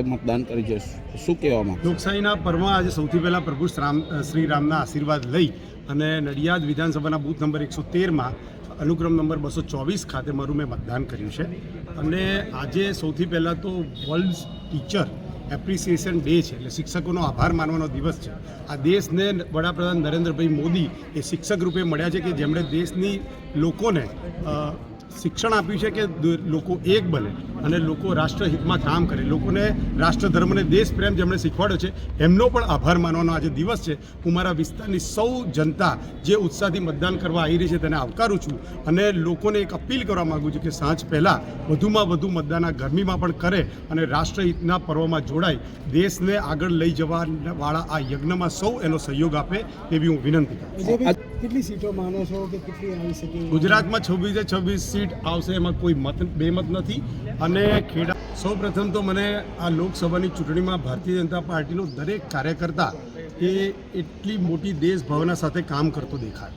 ખાતે મતદાન કરી છે, શું કહેવા માંગો? લોકશાહીના પર્વમાં આજે સૌથી પહેલાં પ્રભુ શ્રી રામના આશીર્વાદ લઈ અને નડિયાદ વિધાનસભાના બૂથ નંબર 113માં અનુક્રમ નંબર 224 ખાતે મારું મેં મતદાન કર્યું છે. અને આજે સૌથી પહેલાં તો વર્લ્ડ ટીચર એપ્રિસિએશન ડે છે, એટલે શિક્ષકોનો આભાર માનવાનો દિવસ છે. આ દેશને વડાપ્રધાન નરેન્દ્રભાઈ મોદી એ શિક્ષક રૂપે મળ્યા છે કે જેમણે દેશની લોકોને શિક્ષણ આપ્યું છે કે લોકો એક બને અને લોકો રાષ્ટ્રહિતમાં કામ કરે, લોકોને રાષ્ટ્રધર્મને દેશ પ્રેમ જેમણે શીખવાડ્યો છે એમનો પણ આભાર માનવાનો આજે દિવસ છે. હું મારા વિસ્તારની સૌ જનતા જે ઉત્સાહથી મતદાન કરવા આવી રહી છે તેને આવકારું છું અને લોકોને એક અપીલ કરવા માગું છું કે સાંજ પહેલાં વધુમાં વધુ મતદાન આ ગરમીમાં પણ કરે અને રાષ્ટ્રહિતના પર્વમાં જોડાય, દેશને આગળ લઈ જવાવાળા આ યજ્ઞમાં સૌ એનો સહયોગ આપે એવી હું વિનંતી કરું. કેટલી સીટો માનો છો કે કેટલી આવી શકે? ગુજરાતમાં 26 સીટ આવશે, એમાં કોઈ બેમત નથી. અને ખેડા સૌપ્રથમ તો મને આ લોકસભાની ચૂંટણીમાં ભારતીય જનતા પાર્ટીનો દરેક કાર્યકર્તા એ એટલી મોટી દેશભાવના સાથે કામ કરતો દેખાય.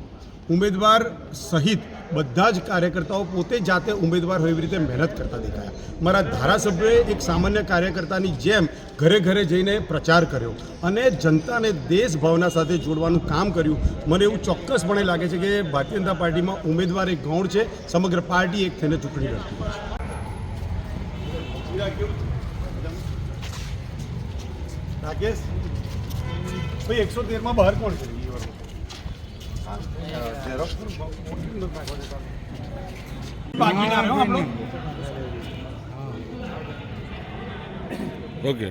ઉમેદવાર સહિત બધા જ કાર્યકર્તાઓ પોતે જાતે ઉમેદવાર હોય એવી રીતે મહેનત કરતા દેખાયા. મારા ધારાસભ્યોએ એક સામાન્ય કાર્યકર્તાની જેમ ઘરે ઘરે જઈને પ્રચાર કર્યો અને જનતાને દેશભાવના સાથે જોડવાનું કામ કર્યું. મને એવું ચોક્કસપણે લાગે છે કે ભારતીય જનતા પાર્ટીમાં ઉમેદવાર એક ગૌણ છે, સમગ્ર પાર્ટી એક થઈને ચૂંટણી લડતી છે. રાકેશ ભાઈ 113માં બહાર કોણ છે? ઓકે.